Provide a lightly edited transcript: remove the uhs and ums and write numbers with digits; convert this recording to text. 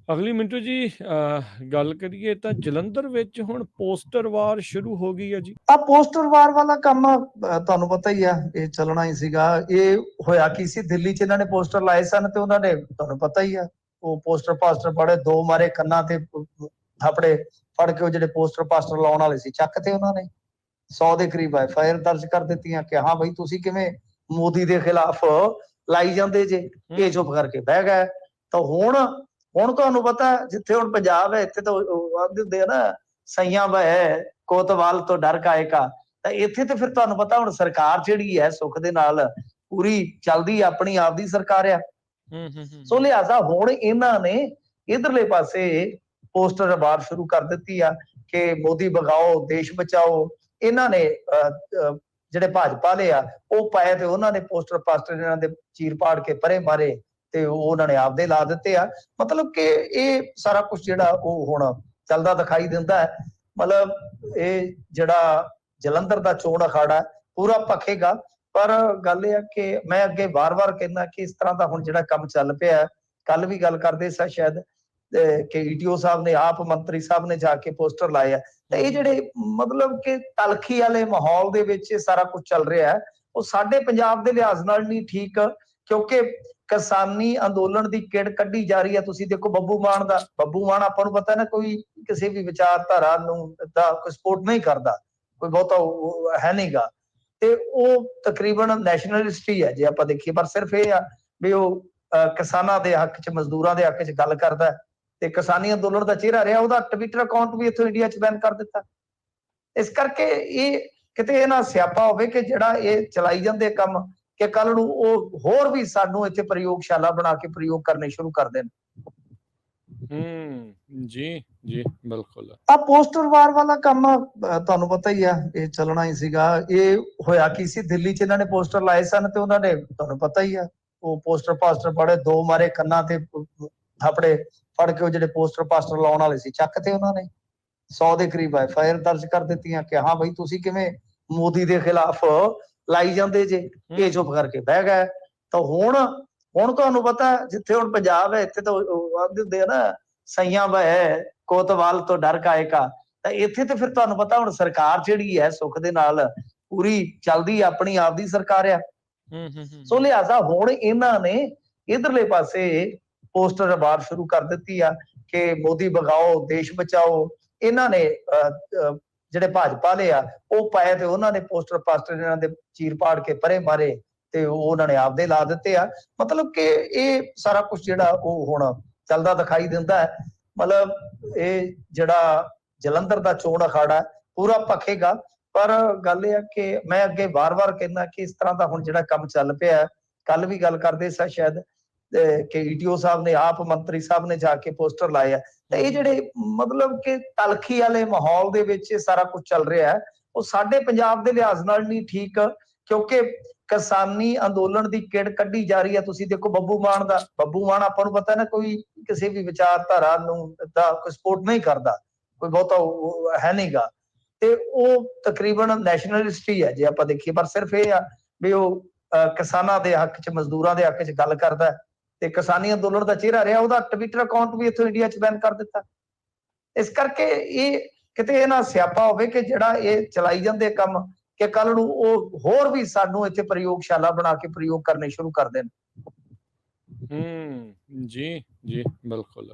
ਅਗਲੀ ਮਿੰਟੂ ਜੀ ਗੱਲ ਕਰੀਏ ਤਾਂ ਜਲੰਧਰ ਵਿੱਚ ਹੁਣ ਪੋਸਟਰ ਵਾਰ ਸ਼ੁਰੂ ਹੋ ਗਈ ਹੈ ਜੀ। ਆ ਪੋਸਟਰ ਵਾਰ ਵਾਲਾ ਕੰਮ ਤੁਹਾਨੂੰ ਪਤਾ ਹੀ ਆ, ਇਹ ਚੱਲਣਾ ਹੀ ਸੀਗਾ। ਇਹ ਹੋਇਆ ਕੀ ਸੀ, ਦਿੱਲੀ 'ਚ ਇਹਨਾਂ ਨੇ ਪੋਸਟਰ ਲਾਏ ਸਨ ਤੇ ਉਹਨਾਂ ਨੇ, ਤੁਹਾਨੂੰ ਪਤਾ ਹੀ ਆ, ਉਹ ਪੋਸਟਰ ਪਾਸਟਰ ਪੜੇ, ਦੋ ਮਾਰੇ ਕੰਨਾਂ ਤੇ ਥਾਪੜੇ ਫੜ ਕੇ, ਉਹ ਜਿਹੜੇ ਪੋਸਟਰ ਪਾਸਟਰ ਲਾਉਣ ਵਾਲੇ ਸੀ ਚੱਕ ਤੇ ਉਹਨਾਂ ਨੇ 100 ਦੇ ਕਰੀਬ FIR ਦਰਜ ਕਰ ਦਿੱਤੀਆਂ ਕਿ ਹਾਂ ਬਈ ਤੁਸੀਂ ਕਿਵੇਂ ਮੋਦੀ ਦੇ ਖਿਲਾਫ ਲਾਈ ਜਾਂਦੇ ਜੇ। ਇਹ ਚੁੱਪ ਕਰਕੇ ਬਹਿ ਗਏ। ਤਾਂ ਹੁਣ ਤੁਹਾਨੂੰ ਪਤਾ, ਜਿੱਥੇ ਹੁਣ ਪੰਜਾਬ ਹੈ ਇੱਥੇ ਤਾਂ ਆਖਦੇ ਹੁੰਦੇ ਆ ਨਾ, ਸਈਆਂ ਬਹਿ ਕੋਤਵਾਲ ਤੋਂ ਡਰ ਕਾਏਗਾ। ਤਾਂ ਇੱਥੇ ਤੇ ਫਿਰ ਤੁਹਾਨੂੰ ਪਤਾ ਹੁਣ ਸਰਕਾਰ ਜਿਹੜੀ ਹੈ ਸੁੱਖ ਦੇ ਨਾਲ ਪੂਰੀ ਚੱਲਦੀ, ਆਪਣੀ ਆਪ ਦੀ ਸਰਕਾਰ ਆ। ਸੋ ਲਿਹਾਜ਼ਾ ਹੁਣ ਇਹਨਾਂ ਨੇ ਇਧਰਲੇ ਪਾਸੇ ਪੋਸਟਰ ਬਾਹਰ ਸ਼ੁਰੂ ਕਰ ਦਿੱਤੀ ਆ ਕਿ ਮੋਦੀ ਭਗਾਓ ਦੇਸ਼ ਬਚਾਓ। ਇਹਨਾਂ ਨੇ ਜਿਹੜੇ ਭਾਜਪਾ ਵਾਲੇ ਆ ਉਹ ਪਾਏ ਤੇ ਉਹਨਾਂ ਨੇ ਪੋਸਟਰ ਪਾਸਟਰ ਇਹਨਾਂ ਦੇ ਚੀਰ ਪਾੜ ਕੇ ਪਰੇ ਮਾਰੇ ਤੇ ਉਹਨਾਂ ਨੇ ਆਪਦੇ ਲਾ ਦਿੱਤੇ ਆ। ਮਤਲਬ ਕਿ ਇਹ ਸਾਰਾ ਕੁਝ ਜਿਹੜਾ ਉਹ ਹੁਣ ਚੱਲਦਾ ਦਿਖਾਈ ਦਿੰਦਾ ਹੈ। ਮਤਲਬ ਇਹ ਜਿਹੜਾ ਜਲੰਧਰ ਦਾ ਚੋਣ ਅਖਾੜਾ ਪੂਰਾ ਭਖੇਗਾ। ਪਰ ਗੱਲ ਇਹ ਆ ਕਿ ਮੈਂ ਅੱਗੇ ਵਾਰ-ਵਾਰ ਕਹਿੰਦਾ ਕਿ ਇਸ ਤਰ੍ਹਾਂ ਦਾ ਹੁਣ ਜਿਹੜਾ ਕੰਮ ਚੱਲ ਪਿਆ, ਕੱਲ ਵੀ ਗੱਲ ਕਰਦੇ ਸਾਂ ਸ਼ਾਇਦ ਕਿ ETO ਸਾਹਿਬ ਨੇ, ਆਪ ਮੰਤਰੀ ਸਾਹਿਬ ਨੇ ਜਾ ਕੇ ਪੋਸਟਰ ਲਾਏ ਆ। ਤਾਂ ਇਹ ਜਿਹੜੇ ਮਤਲਬ ਕਿ ਤਲਖੀ ਵਾਲੇ ਮਾਹੌਲ ਦੇ ਵਿੱਚ ਇਹ ਸਾਰਾ ਕੁਝ ਚੱਲ ਰਿਹਾ ਹੈ, ਉਹ ਸਾਡੇ ਪੰਜਾਬ ਦੇ ਲਿਹਾਜ਼ ਨਾਲ ਨਹੀਂ ਠੀਕ। ਕਿਉਂਕਿ ਕਿਸਾਨੀ ਅੰਦੋਲਨ ਦੀ ਕਿੜ ਕੱਢੀ ਜਾ ਰਹੀ ਹੈ। ਤੁਸੀਂ ਦੇਖੋ ਬੱਬੂ ਮਾਨ ਆਪਾਂ ਨੂੰ ਪਤਾ ਨਾ, ਕੋਈ ਕਿਸੇ ਵੀ ਵਿਚਾਰਧਾਰਾ ਨੂੰ ਦਾ ਕੋਈ ਸਪੋਰਟ ਨਹੀਂ ਕਰਦਾ, ਕੋਈ ਬਹੁਤਾ ਹੈ ਨਹੀਂਗਾ। ਤੇ ਉਹ ਤਕਰੀਬਨ ਨੈਸ਼ਨਲਿਸਟ ਹੀ ਹੈ ਜੇ ਆਪਾਂ ਦੇਖੀਏ। ਪਰ ਸਿਰਫ ਇਹ ਆ ਵੀ ਉਹ ਕਿਸਾਨਾਂ ਦੇ ਹੱਕ 'ਚ, ਮਜ਼ਦੂਰਾਂ ਦੇ ਹੱਕ 'ਚ ਗੱਲ ਕਰਦਾ ਤੇ ਕਿਸਾਨੀ ਅੰਦੋਲਨ ਦਾ ਚਿਹਰਾ ਰਿਹਾ। ਉਹਦਾ ਟਵਿੱਟਰ ਅਕਾਊਂਟ ਵੀ ਇੱਥੋਂ ਇੰਡੀਆ 'ਚ ਬੈਨ ਕਰ ਦਿੱਤਾ। ਇਸ ਕਰਕੇ ਇਹ ਕਿਤੇ ਇਹ ਨਾ ਸਿਆਪਾ ਹੋਵੇ ਕਿ ਜਿਹੜਾ ਇਹ ਚਲਾਈ ਜਾਂਦੇ ਕੰਮ, ਕਿ ਕੱਲ ਨੂੰ ਉਹ ਹੋਰ ਵੀ ਸਾਨੂੰ ਇੱਥੇ ਪ੍ਰਯੋਗਸ਼ਾਲਾ ਬਣਾ ਕੇ ਪ੍ਰਯੋਗ ਕਰਨੇ ਸ਼ੁਰੂ ਕਰ ਦੇਣ। ਜੀ ਜੀ ਬਿਲਕੁਲ। ਆ ਪੋਸਟਰ ਵਾਰ ਵਾਲਾ ਕੰਮ ਤੁਹਾਨੂੰ ਪਤਾ ਹੀ ਆ, ਇਹ ਚੱਲਣਾ ਹੀ ਸੀਗਾ। ਇਹ ਹੋਇਆ ਕੀ ਸੀ, ਦਿੱਲੀ 'ਚ ਇਹਨਾਂ ਨੇ ਪੋਸਟਰ ਲਾਏ ਸਨ ਤੇ ਉਹਨਾਂ ਨੇ, ਤੁਹਾਨੂੰ ਪਤਾ ਹੀ ਆ, ਉਹ ਪੋਸਟਰ ਪਾਸਟਰ ਪੜੇ, ਦੋ ਮਾਰੇ ਕੰਨਾਂ ਤੇ ਥਾਪੜੇ ਫੜ ਕੇ, ਉਹ ਜਿਹੜੇ ਪੋਸਟਰ ਪਾਸਟਰ ਲਾਉਣ ਵਾਲੇ ਸੀ ਚੱਕ ਤੇ ਉਹਨਾਂ ਨੇ 100 ਦੇ ਕਰੀਬ FIR ਦਰਜ ਕਰ ਦਿੱਤੀਆਂ ਕਿ ਹਾਂ ਬਈ ਤੁਸੀਂ ਕਿਵੇਂ ਮੋਦੀ ਦੇ ਖਿਲਾਫ ਲਾਈ ਜਾਂਦੇ ਜੇ। ਇਹ ਚੁੱਪ ਕਰਕੇ ਬਹਿ ਗਏ। ਤਾਂ ਹੁਣ ਤੁਹਾਨੂੰ ਪਤਾ, ਜਿੱਥੇ ਹੁਣ ਪੰਜਾਬ ਹੈ ਇੱਥੇ ਤਾਂ ਆਖਦੇ ਹੁੰਦੇ ਆ ਨਾ, ਸਈਆਂ ਬਹਿ ਕੋਤਵਾਲ ਤੋਂ ਡਰ ਕਾਏਗਾ। ਤਾਂ ਇੱਥੇ ਤੇ ਫਿਰ ਤੁਹਾਨੂੰ ਪਤਾ ਹੁਣ ਸਰਕਾਰ ਜਿਹੜੀ ਹੈ ਸੁੱਖ ਦੇ ਨਾਲ ਪੂਰੀ ਚੱਲਦੀ, ਆਪਣੀ ਆਪ ਦੀ ਸਰਕਾਰ ਆ। ਸੋ ਲਿਹਾਜ਼ਾ ਹੁਣ ਇਹਨਾਂ ਨੇ ਇਧਰਲੇ ਪਾਸੇ ਪੋਸਟਰ ਬਾਹਰ ਸ਼ੁਰੂ ਕਰ ਦਿੱਤੀ ਆ ਕਿ ਮੋਦੀ ਭਗਾਓ ਦੇਸ਼ ਬਚਾਓ। ਇਹਨਾਂ ਨੇ ਜਿਹੜੇ ਭਾਜਪਾ ਵਾਲੇ ਆ ਉਹ ਪਾਏ ਤੇ ਉਹਨਾਂ ਨੇ ਪੋਸਟਰ ਪਾਸਟਰ ਇਹਨਾਂ ਦੇ ਚੀਰ ਪਾੜ ਕੇ ਪਰੇ ਮਾਰੇ ਤੇ ਉਹਨਾਂ ਨੇ ਆਪਦੇ ਲਾ ਦਿੱਤੇ ਆ। ਮਤਲਬ ਕਿ ਇਹ ਸਾਰਾ ਕੁਝ ਜਿਹੜਾ ਉਹ ਹੁਣ ਚੱਲਦਾ ਦਿਖਾਈ ਦਿੰਦਾ ਹੈ। ਮਤਲਬ ਇਹ ਜਿਹੜਾ ਜਲੰਧਰ ਦਾ ਚੋਣ ਅਖਾੜਾ ਪੂਰਾ ਭਖੇਗਾ। ਪਰ ਗੱਲ ਇਹ ਆ ਕਿ ਮੈਂ ਅੱਗੇ ਵਾਰ-ਵਾਰ ਕਹਿੰਦਾ ਕਿ ਇਸ ਤਰ੍ਹਾਂ ਦਾ ਹੁਣ ਜਿਹੜਾ ਕੰਮ ਚੱਲ ਪਿਆ, ਕੱਲ ਵੀ ਗੱਲ ਕਰਦੇ ਸਾਂ ਸ਼ਾਇਦ ਕਿ ETO ਸਾਹਿਬ ਨੇ, ਆਪ ਮੰਤਰੀ ਸਾਹਿਬ ਨੇ ਜਾ ਕੇ ਪੋਸਟਰ ਲਾਏ ਆ। ਤਾਂ ਇਹ ਜਿਹੜੇ ਮਤਲਬ ਕਿ ਤਲਖੀ ਵਾਲੇ ਮਾਹੌਲ ਦੇ ਵਿੱਚ ਇਹ ਸਾਰਾ ਕੁਝ ਚੱਲ ਰਿਹਾ ਹੈ, ਉਹ ਸਾਡੇ ਪੰਜਾਬ ਦੇ ਲਿਹਾਜ਼ ਨਾਲ ਨਹੀਂ ਠੀਕ। ਕਿਉਂਕਿ ਕਿਸਾਨੀ ਅੰਦੋਲਨ ਦੀ ਕਿੜ ਕੱਢੀ ਜਾ ਰਹੀ ਹੈ। ਤੁਸੀਂ ਦੇਖੋ ਬੱਬੂ ਮਾਨ ਆਪਾਂ ਨੂੰ ਪਤਾ ਨਾ, ਕੋਈ ਕਿਸੇ ਵੀ ਵਿਚਾਰਧਾਰਾ ਨੂੰ ਦਾ ਕੋਈ ਸਪੋਰਟ ਨਹੀਂ ਕਰਦਾ, ਕੋਈ ਬਹੁਤਾ ਹੈ ਨਹੀਂਗਾ। ਤੇ ਉਹ ਤਕਰੀਬਨ ਨੈਸ਼ਨਲਿਸਟ ਹੀ ਹੈ ਜੇ ਆਪਾਂ ਦੇਖੀਏ। ਪਰ ਸਿਰਫ ਇਹ ਆ ਵੀ ਉਹ ਕਿਸਾਨਾਂ ਦੇ ਹੱਕ 'ਚ, ਮਜ਼ਦੂਰਾਂ ਦੇ ਹੱਕ 'ਚ ਗੱਲ ਕਰਦਾ ਤੇ ਕਿਸਾਨੀ ਅੰਦੋਲਨ ਦਾ ਚਿਹਰਾ ਰਿਹਾ। ਉਹਦਾ ਟਵਿੱਟਰ ਅਕਾਊਂਟ ਵੀ ਇੱਥੋਂ ਇੰਡੀਆ 'ਚ ਬੈਨ ਕਰ ਦਿੱਤਾ। ਇਸ ਕਰਕੇ ਇਹ ਕਿਤੇ ਇਹ ਨਾ ਸਿਆਪਾ ਹੋਵੇ ਕਿ ਜਿਹੜਾ ਇਹ ਚਲਾਈ ਜਾਂਦੇ ਕੰਮ, ਕਿ ਕੱਲ ਨੂੰ ਉਹ ਹੋਰ ਵੀ ਸਾਨੂੰ ਇੱਥੇ ਪ੍ਰਯੋਗਸ਼ਾਲਾ ਬਣਾ ਕੇ ਪ੍ਰਯੋਗ ਕਰਨੇ ਸ਼ੁਰੂ ਕਰ ਦੇਣ। ਜੀ ਜੀ ਬਿਲਕੁਲ।